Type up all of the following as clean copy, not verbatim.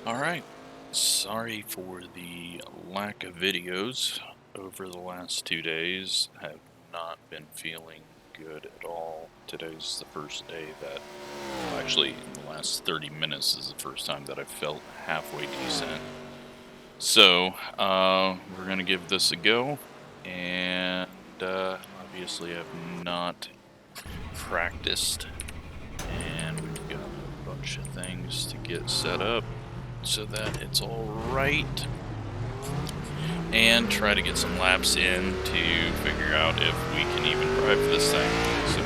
Alright, sorry for the lack of videos over the last 2 days. I have not been feeling good at all. Today's the first day that, actually in the last 30 minutes is the first time that I felt halfway decent. So, we're gonna give this a go, and obviously I've not practiced, and we've got a bunch of things to get set up so that it's all right, and try to get some laps in to figure out if we can even drive this thing. So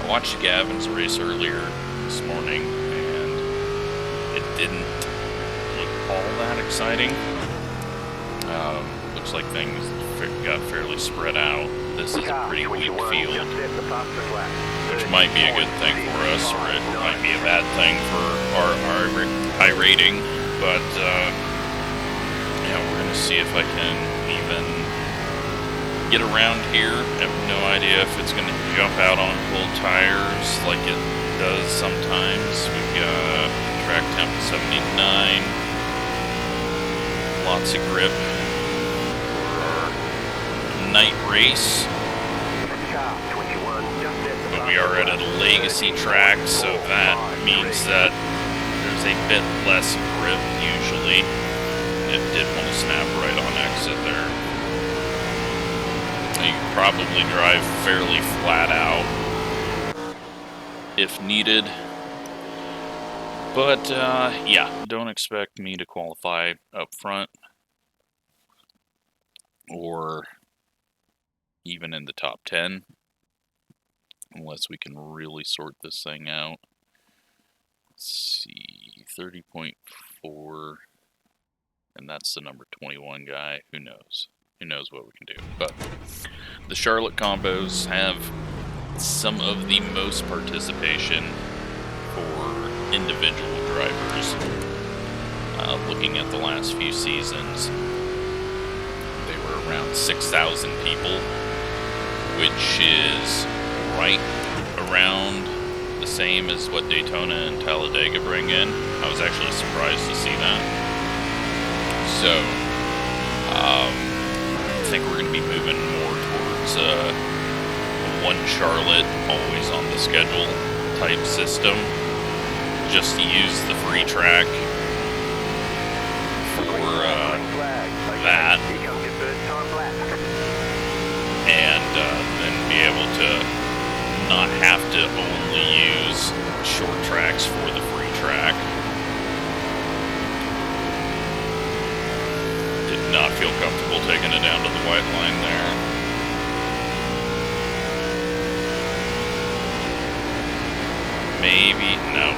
I watched Gavin's race earlier this morning, and it didn't look all that exciting. Looks like things got fairly spread out. This is a pretty weak field, which might be a good thing for us, or it might be a bad thing for our high rating. But yeah, we're gonna see if I can even get around here. I have no idea if it's gonna jump out on cold tires like it does sometimes. We've got track temp 79, lots of grip for our night race. But we are at a legacy track, so that means that there's a bit less grip usually. It did want to snap right on exit there. You can probably drive fairly flat out if needed. But yeah, don't expect me to qualify up front or even in the top 10 unless we can really sort this thing out. Let's see, 30.4, and that's the number 21 guy. Who knows? Who knows what we can do? But the Charlotte combos have some of the most participation for individual drivers. Looking at the last few seasons, they were around 6,000 people, which is right around the same as what Daytona and Talladega bring in. I was actually surprised to see that. So, I think we're going to be moving more towards one Charlotte, always on the schedule type system, just to use the free track for that, and then be able to not have to only use short tracks for the free track. Did not feel comfortable taking it down to the white line there. Maybe, no.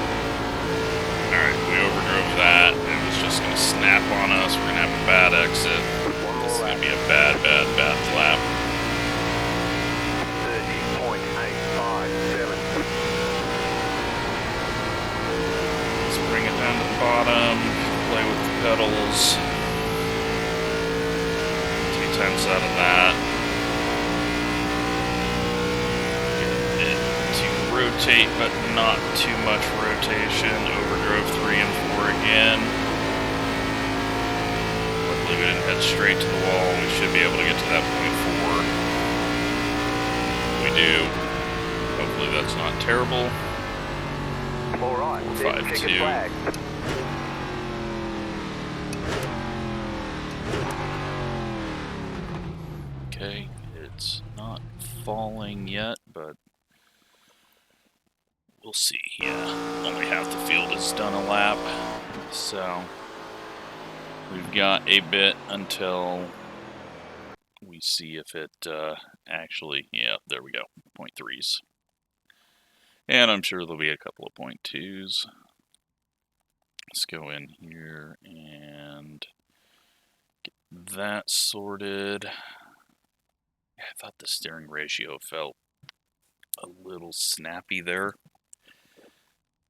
Alright, we overdrove that. It was just going to snap on us. We're going to have a bad exit. This is going to be a bad lap. Let's bring it down to the bottom, play with the pedals. 2/10 out of that. Get it to rotate, but not too much rotation. Overdrove 3 and 4 again. Luckily we didn't head straight to the wall. We should be able to get to that point 4. We do. Hopefully that's not terrible. All right, 5-2. Okay, it's not falling yet, but we'll see. Yeah, only half the field has done a lap, so we've got a bit until we see if it actually, yeah, there we go, 0.3s. And I'm sure there'll be a couple of 0.2s. Let's go in here and get that sorted. I thought the steering ratio felt a little snappy there,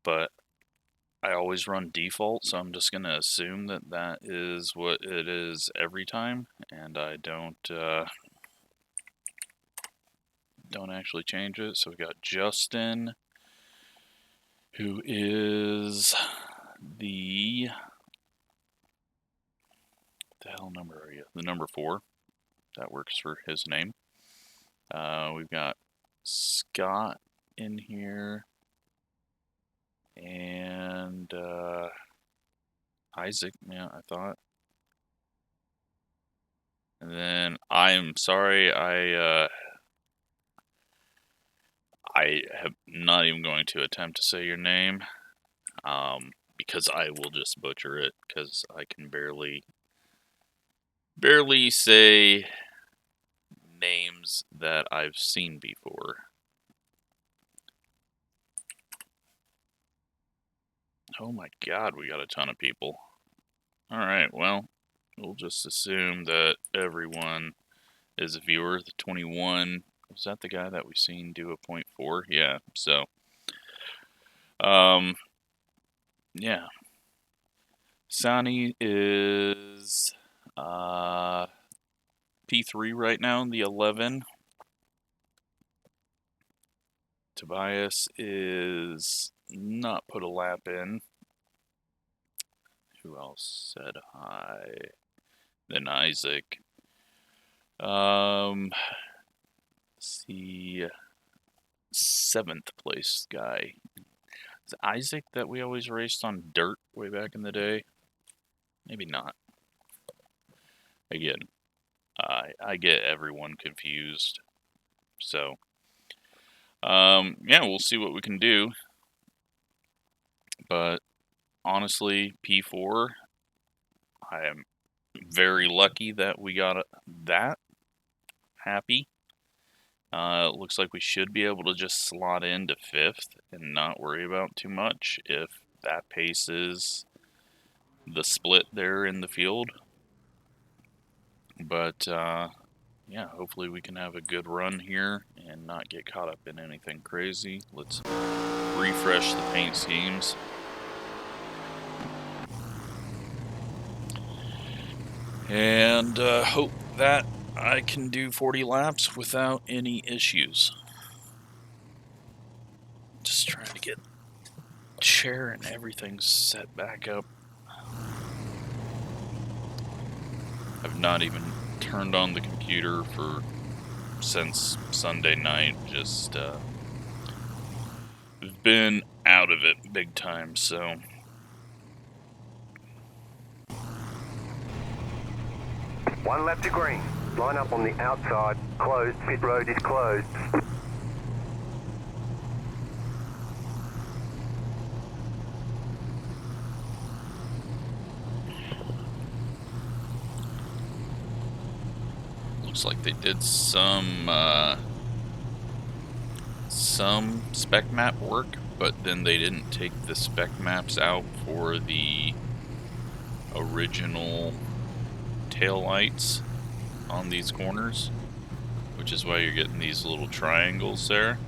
but I always run default, so I'm just going to assume that that is what it is every time, and I don't actually change it. So we got Justin, who is the the hell number are you? The number 4. That works for his name. We've got Scott in here. And Isaac, yeah, I thought. And then I'm sorry, I am not even going to attempt to say your name, because I will just butcher it, because I can barely say names that I've seen before. Oh my god, we got a ton of people. Alright, well, we'll just assume that everyone is a viewer. The 21, was that the guy that we seen do a 0.4? Yeah, so, yeah. Sani is, P3 right now, the 11. Tobias is not put a lap in. Who else said hi? Then Isaac. Let's see, 7th place guy. Is it Isaac that we always raced on dirt way back in the day? Maybe not. Again, I get everyone confused. So, yeah, we'll see what we can do. But honestly, P4, I am very lucky that we got that. Happy. It looks like we should be able to just slot into 5th and not worry about too much if that pace is the split there in the field. But, yeah, hopefully we can have a good run here and not get caught up in anything crazy. Let's refresh the paint schemes. And hope that I can do 40 laps without any issues. Just trying to get chair and everything set back up. I've not even turned on the computer since Sunday night. Just been out of it big time, so. One lap to green. Line up on the outside. Closed. Pit road is closed. Looks like they did some spec map work, but then they didn't take the spec maps out for the original tail lights on these corners, which is why you're getting these little triangles there.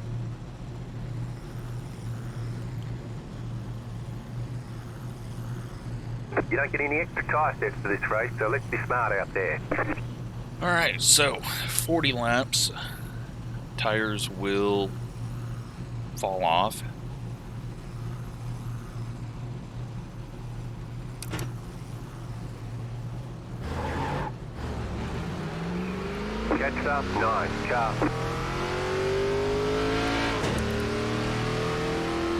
You don't get any extra tyre steps for this race, so let's be smart out there. Alright, so 40 laps. Tires will fall off. Catch up, nice, sharp.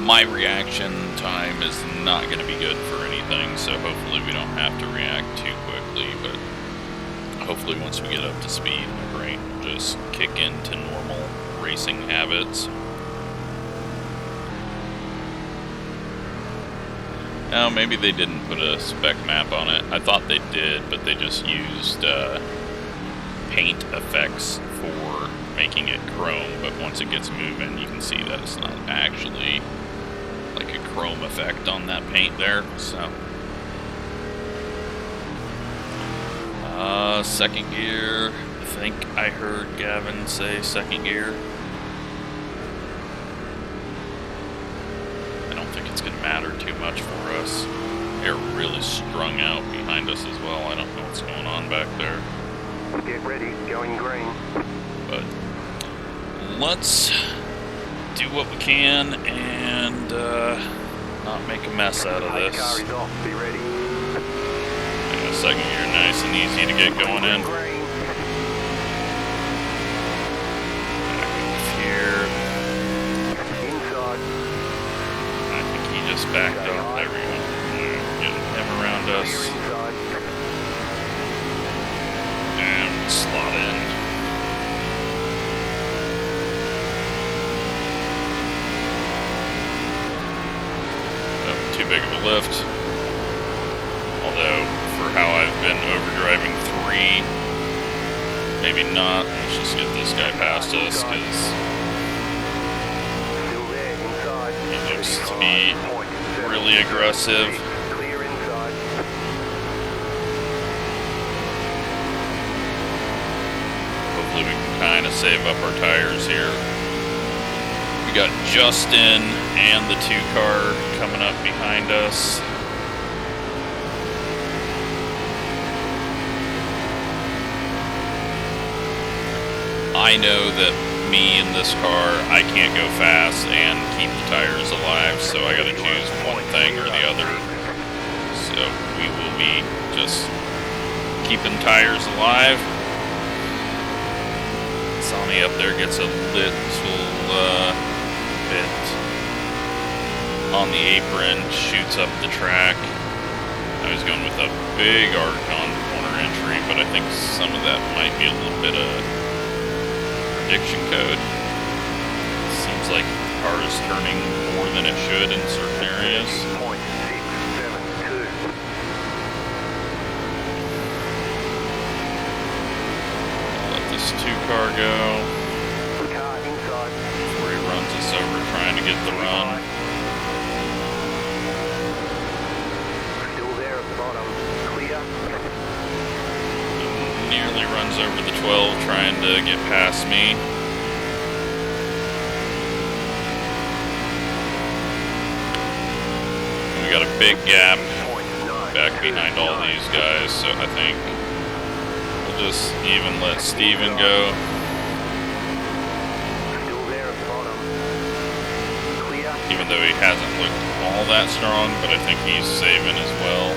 My reaction time is not going to be good for anything, so hopefully we don't have to react too quickly, but hopefully once we get up to speed, my brain will just kick into normal racing habits. Now, maybe they didn't put a spec map on it. I thought they did, but they just used paint effects for making it chrome, but once it gets moving, you can see that it's not actually like a chrome effect on that paint there, so. Second gear, I think I heard Gavin say second gear. I don't think it's gonna matter too much for us. They're really strung out behind us as well. I don't know what's going on back there. Get ready, going green. But let's do what we can and not make a mess out of this. Car is off, be ready. the second gear nice and easy to get going in. Back up here. I think he just backed up. There we go. Getting him around us. And slot in. Too big of a lift. Although, for how I've been overdriving 3, maybe not. Let's just get this guy past us, because he looks to be really aggressive. Hopefully we can kind of save up our tires here. We got Justin and the 2-car coming up behind us. I know that me in this car, I can't go fast and keep the tires alive, so I gotta choose one thing or the other. So we will be just keeping tires alive. Sonny up there gets a little bit on the apron, shoots up the track. I was going with a big arc on corner entry, but I think some of that might be a little bit of prediction code. Seems like the car is turning more than it should in certain areas. Let this 2-car go. Before he runs us over trying to get the run. Still there at the bottom. Clear. Nearly runs over the 12 trying to get past me. And we got a big gap back behind all these guys, so I think we'll just even let Steven go. Even though he hasn't looked all that strong, but I think he's saving as well.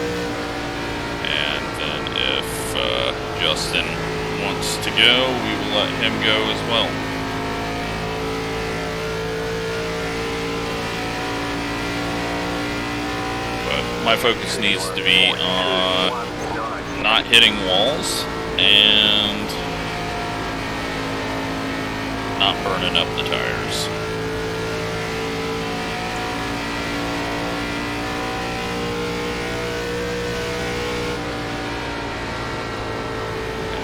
And then if Justin wants to go, we will let him go as well. But my focus needs to be on not hitting walls and not burning up the tires.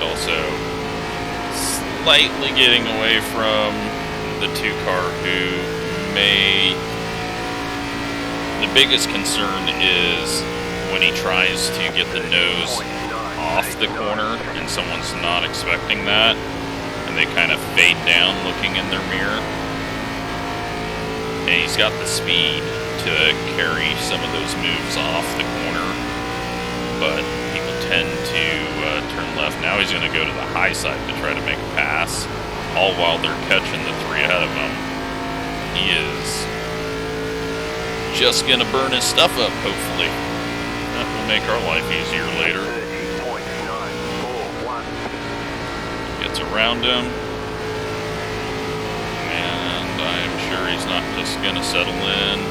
Also, slightly getting away from the 2-car who may... The biggest concern is when he tries to get the nose off the corner and someone's not expecting that, and they kind of fade down looking in their mirror. And he's got the speed to carry some of those moves off the corner, but he will tend to turn left. Now he's going to go to the high side to try to make a pass, all while they're catching the 3 ahead of him. He is just going to burn his stuff up, hopefully. That will make our life easier later. Gets around him, and I'm sure he's not just going to settle in.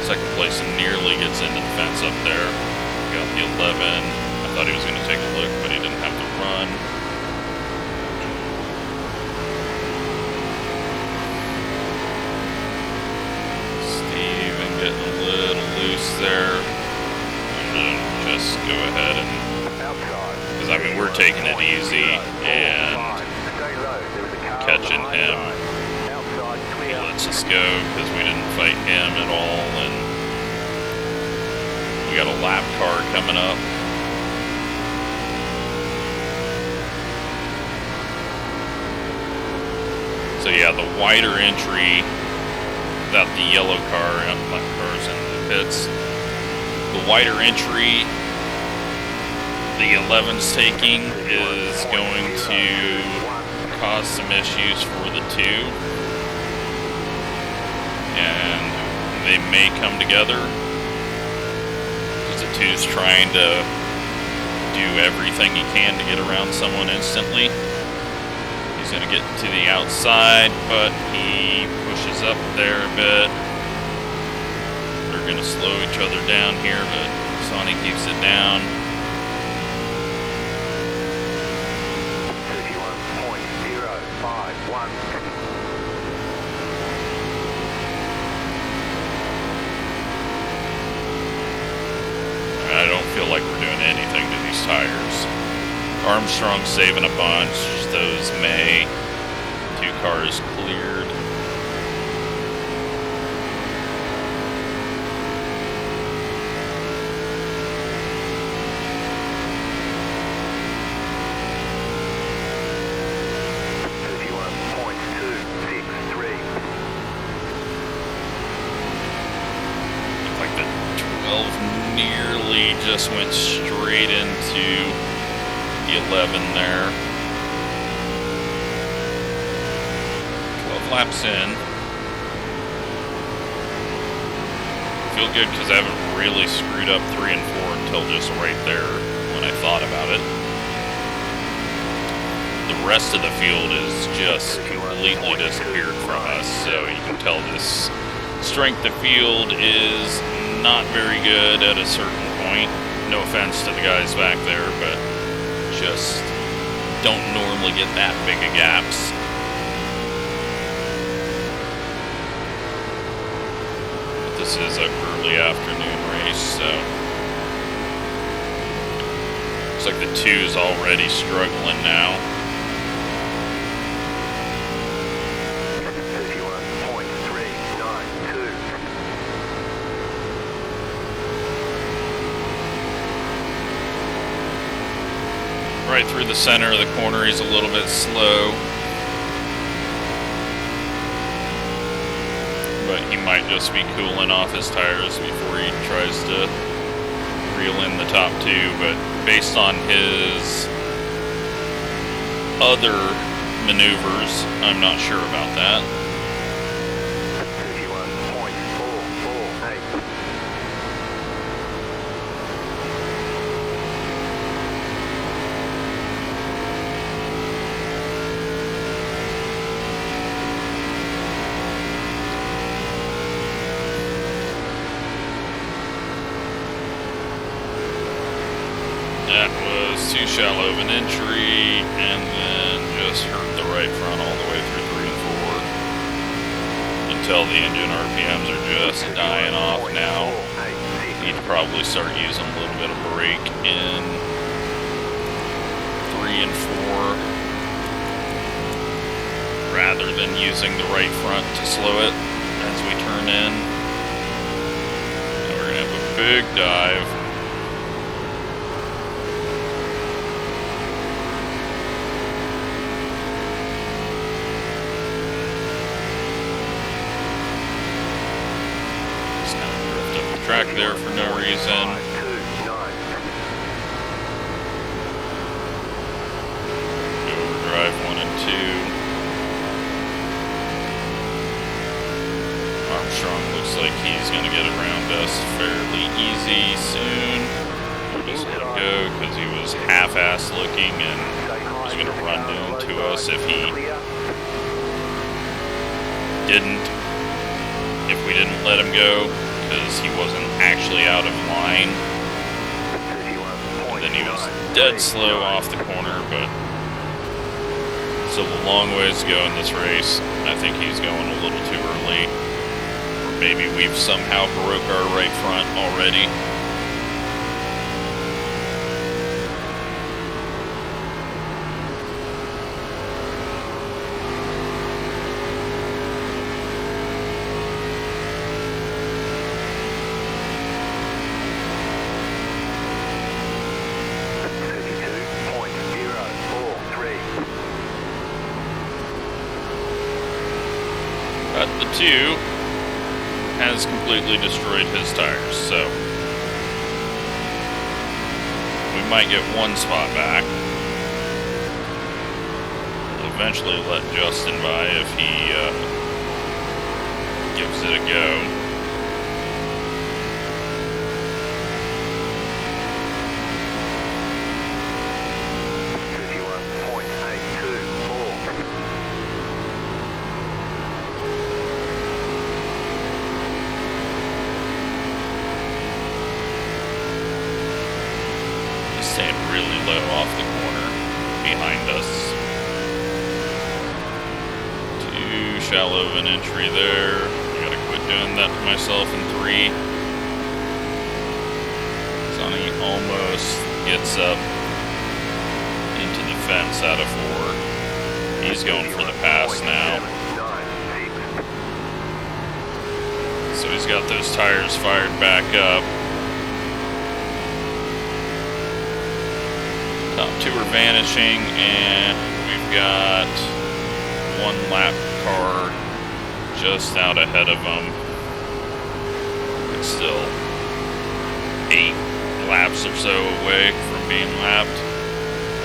Second place and nearly gets into the fence up there. Got the 11. I thought he was going to take a look, but he didn't have to run. Steven getting a little loose there. I'm going to just go ahead and... Because, I mean, we're taking it easy and catching him. He lets us go because we didn't fight him at all, and we got a lap car coming up. So yeah, the wider entry that the yellow car and black cars in the pits, the wider entry the 11's taking is going to cause some issues for the 2, and they may come together because the 2's trying to do everything he can to get around someone instantly. He's going to get to the outside, but he pushes up there a bit. They're going to slow each other down here, but Sonny keeps it down. 31.051. I don't feel like we're doing anything to these tires. Armstrong's saving a bunch. Those May. 2 cars cleared. Nearly just went straight into the 11 there. 12 laps in. Feel good because I haven't really screwed up 3 and 4 until just right there when I thought about it. The rest of the field is just completely disappeared from us, so you can tell this strength of field is not very good at a certain point. No offense to the guys back there, but just don't normally get that big of gaps. But this is an early afternoon race, so looks like the 2's already struggling now. Right through the center of the corner, he's a little bit slow. But he might just be cooling off his tires before he tries to reel in the top 2. But based on his other maneuvers, I'm not sure about that. 31.448. That was too shallow of an entry, and then just hurt the right front all the way through 3 and 4. Until the engine RPMs are just dying off now. Need to probably start using a little bit of brake in 3 and 4, rather than using the right front to slow it as we turn in. Now we're going to have a big dive. Track there for no reason. Overdrive 1 and 2. Armstrong looks like he's going to get around us fairly easy soon. We'll just let him go because he was half-assed looking and was going to run into us if he didn't. If we didn't let him go. Because he wasn't actually out of line. And then he was dead slow off the corner, but still a long ways to go in this race. I think he's going a little too early. Or maybe we've somehow broke our right front already. But the 2 has completely destroyed his tires, so we might get 1 spot back. We'll eventually let Justin by if he gives it a go. really low off the corner behind us. Too shallow of an entry there. I gotta quit doing that to myself in 3. Sonny almost gets up into the fence out of 4. He's going for the pass now. So he's got those tires fired back up. Top 2 are vanishing, and we've got 1 lap car just out ahead of them. It's still 8 laps or so away from being lapped,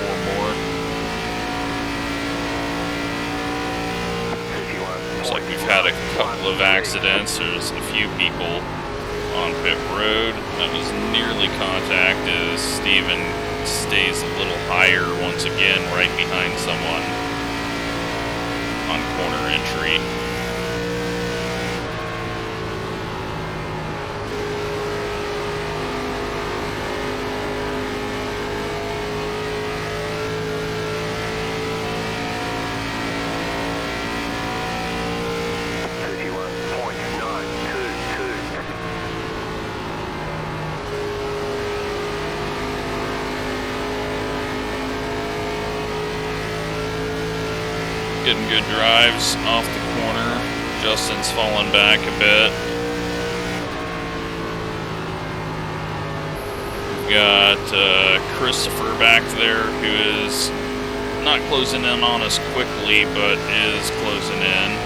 or more. Looks like we've had a couple of accidents. There's a few people on pit road. That was nearly contact as Steven stays a little higher once again, right behind someone on corner entry. Getting good drives off the corner. Justin's fallen back a bit. We've got Christopher back there who is not closing in on us quickly, but is closing in.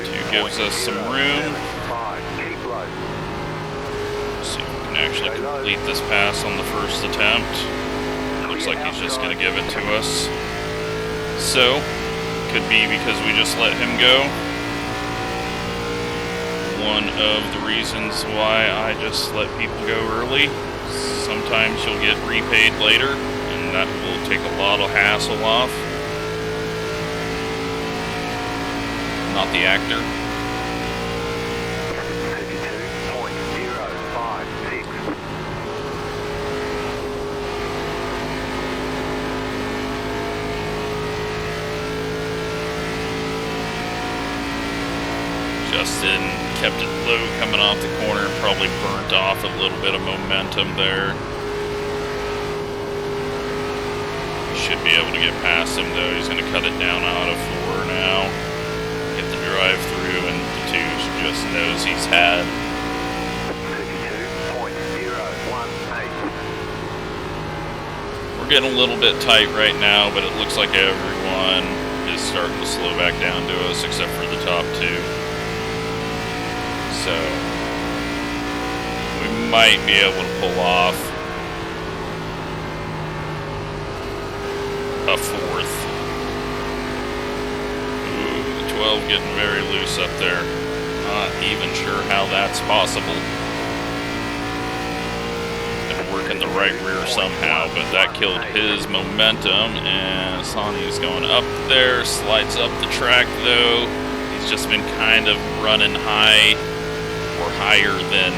Two gives us some room. See if we can actually complete this pass on the first attempt. Looks like he's just going to give it to us. So, could be because we just let him go. One of the reasons why I just let people go early. Sometimes you'll get repaid later, and that will take a lot of hassle off. Not the actor. Justin kept it low coming off the corner, probably burnt off a little bit of momentum there. Should be able to get past him though. He's going to cut it down out of 4 now. Get the drive through, and the 2 just knows he's had. 32.018. We're getting a little bit tight right now, but it looks like everyone is starting to slow back down to us except for the top 2. So, we might be able to pull off a 4th. Ooh, the 12 getting very loose up there. Not even sure how that's possible. Gonna work in the right rear somehow, but that killed his momentum, and Sonny's going up there, slides up the track though. He's just been kind of running high, or higher than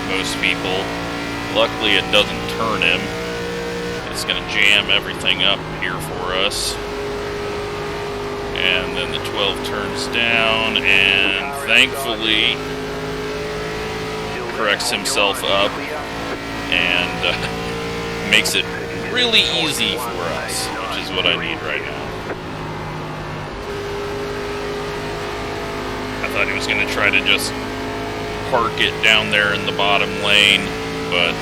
most people. Luckily it doesn't turn him. It's gonna jam everything up here for us. And then the 12 turns down and thankfully corrects himself up and makes it really easy for us, which is what I need right now. I thought he was gonna try to just park it down there in the bottom lane, but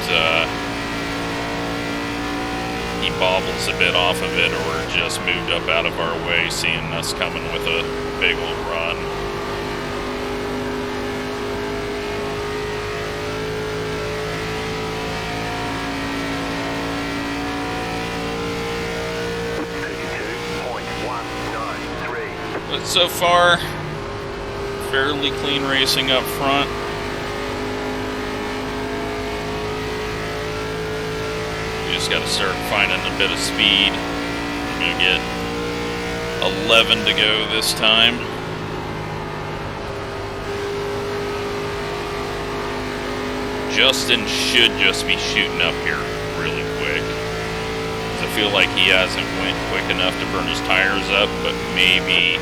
he bobbles a bit off of it, or just moved up out of our way, seeing us coming with a big old run. But so far, fairly clean racing up front. Just got to start finding a bit of speed. I'm going to get 11 to go this time. Justin should just be shooting up here really quick. I feel like he hasn't went quick enough to burn his tires up, but maybe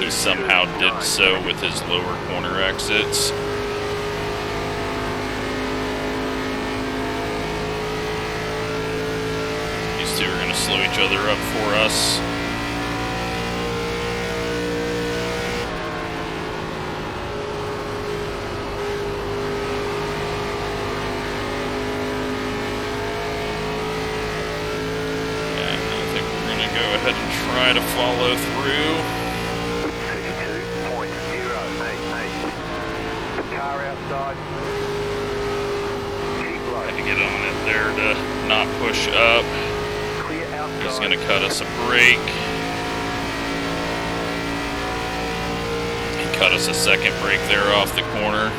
he somehow did so with his lower corner exits. These two are going to slow each other up for us. Try to follow through. 32.088. Car outside. Had to get on it there to not push up. Clear outside. He's going to cut us a break. He cut us a second break there off the corner.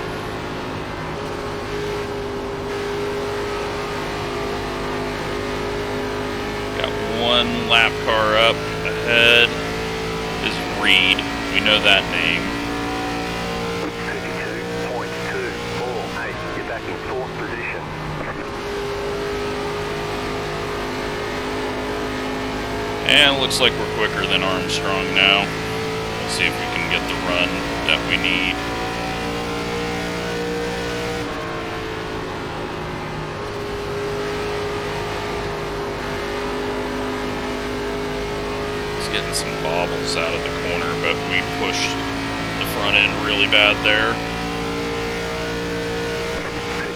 One lap car up ahead is Reed. We know that name. 32.248. You're back in fourth position. And looks like we're quicker than Armstrong now. Let's see if we can get the run that we need. Getting some bobbles out of the corner, but we pushed the front end really bad there. 32.19.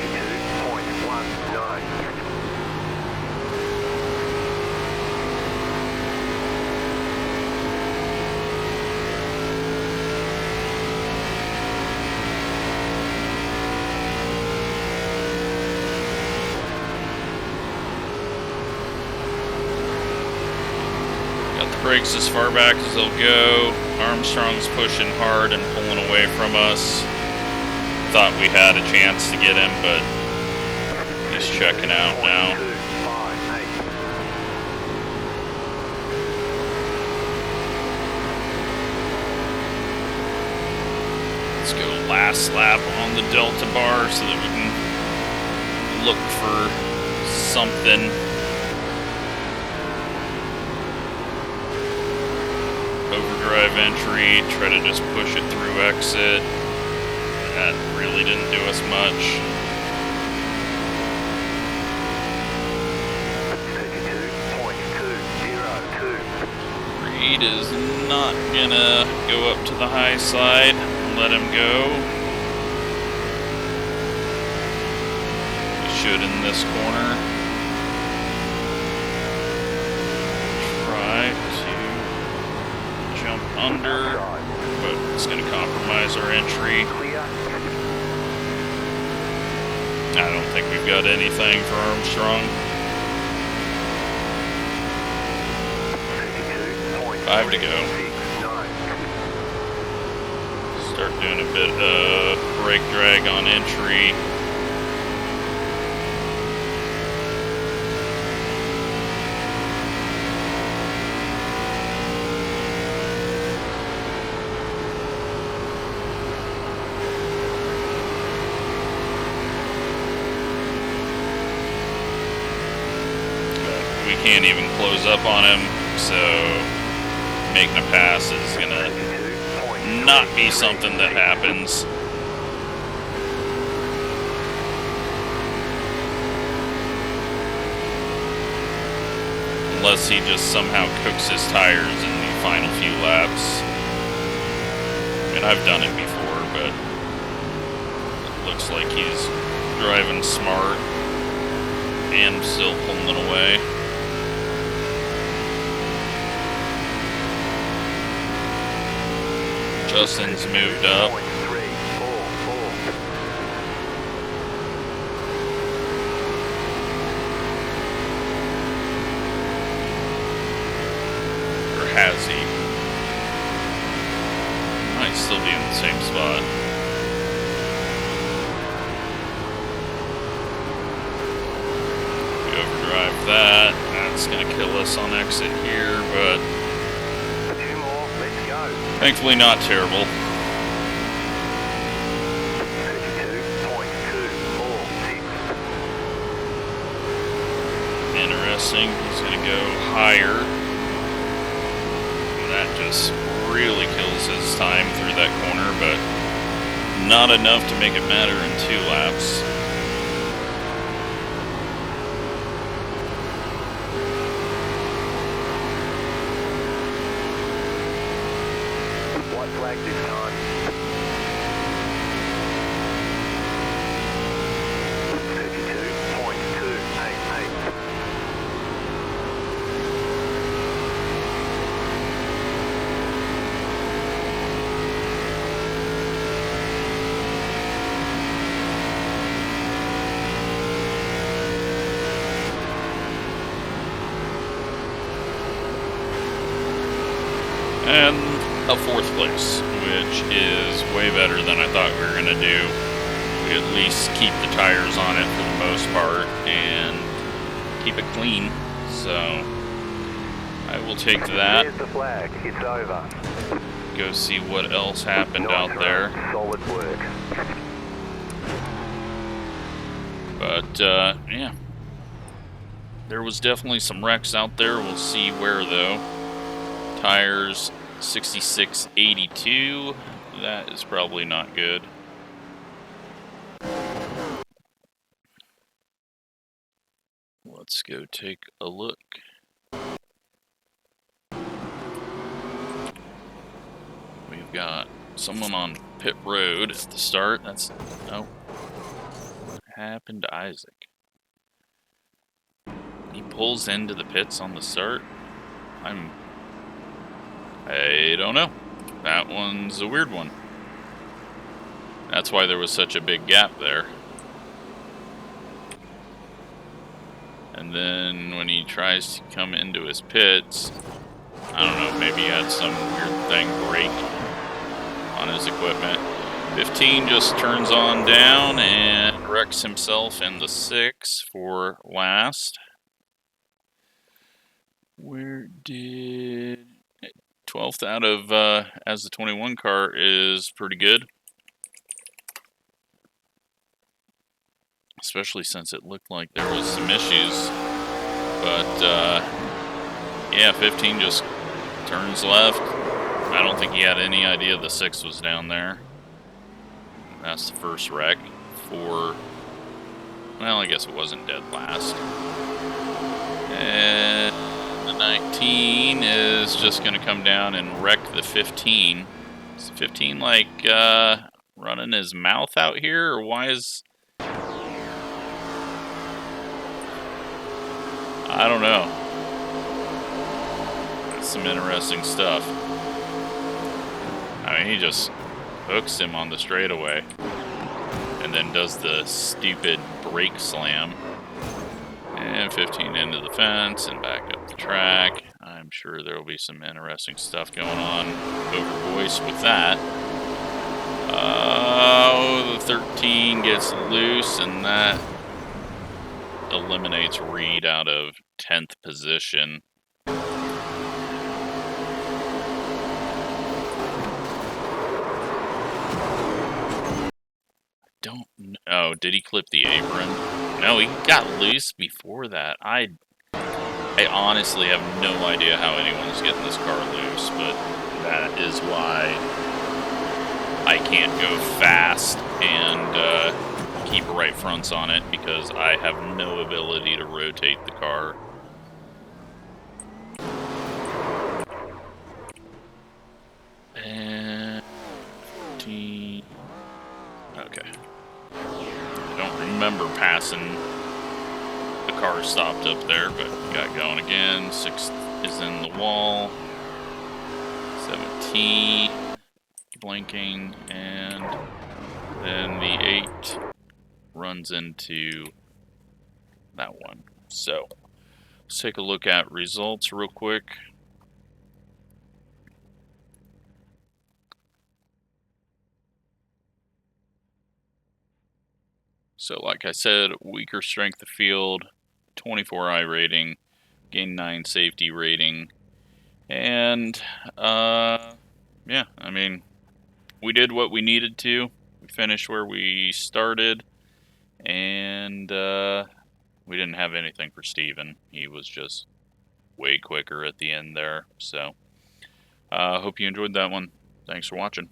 Brakes as far back as they'll go. Armstrong's pushing hard and pulling away from us. Thought we had a chance to get him, but he's checking out now. Let's go last lap on the Delta bar so that we can look for something. Overdrive entry, try to just push it through exit. That really didn't do us much. 32.202. Reed is not gonna go up to the high side. Let him go. He should in this corner. Try to jump under, but it's going to compromise our entry. I don't think we've got anything for Armstrong. 5 to go. Start doing a bit of brake drag on entry. Can't even close up on him, so making a pass is gonna not be something that happens. Unless he just somehow cooks his tires in the final few laps. I mean, I've done it before, but it looks like he's driving smart and still pulling away. Justin's moved up. Or has he? Might still be in the same spot. We overdrive that. That's gonna kill us on exit here, but thankfully not terrible. 32.2. iRacing. He's going to go higher. That just really kills his time through that corner, but not enough to make it matter in 2 laps. White flag this time. 32.288. And a 4th place, which is way better than I thought we were going to do. We at least keep the tires on it for the most part and keep it clean. So I will take that. There's the flag. It's over. Go see what else happened Nice out there. run. Solid work. But yeah, there was definitely some wrecks out there. We'll see where though. Tires 6682. That is probably not good. Let's go take a look. We've got someone on pit road at the start. That's oh, what happened to Isaac? He pulls into the pits on the start. I don't know. That one's a weird one. That's why there was such a big gap there. And then when he tries to come into his pits, I don't know, maybe he had some weird thing break on his equipment. 15 just turns on down and wrecks himself in the 6 for last. Where did... 12th out of, as the 21 car is pretty good. Especially since it looked like there was some issues. But, yeah, 15 just turns left. I don't think he had any idea the 6 was down there. That's the first wreck for, well, I guess it wasn't dead last. And the 19 is just going to come down and wreck the 15. Is 15 like running his mouth out here, or why is... I don't know. That's some interesting stuff. I mean, he just hooks him on the straightaway and then does the stupid brake slam. And 15 into the fence and back up the track. I'm sure there will be some interesting stuff going on over voice with that. Oh, the 13 gets loose, and that eliminates Reed out of 10th position. Don't know. Oh, did he clip the apron? No, he got loose before that. I honestly have no idea how anyone's getting this car loose, but that is why I can't go fast and keep right fronts on it, because I have no ability to rotate the car. And 15. Okay. I don't remember passing. The car stopped up there, but got going again. 6 is in the wall. 17 blinking, and then the 8 runs into that one. So let's take a look at results real quick. So like I said, weaker strength of field, 24i rating, gain 9 safety rating, and yeah, I mean, we did what we needed to. We finished where we started, and We didn't have anything for Steven. He was just way quicker at the end there. So, hope you enjoyed that one. Thanks for watching.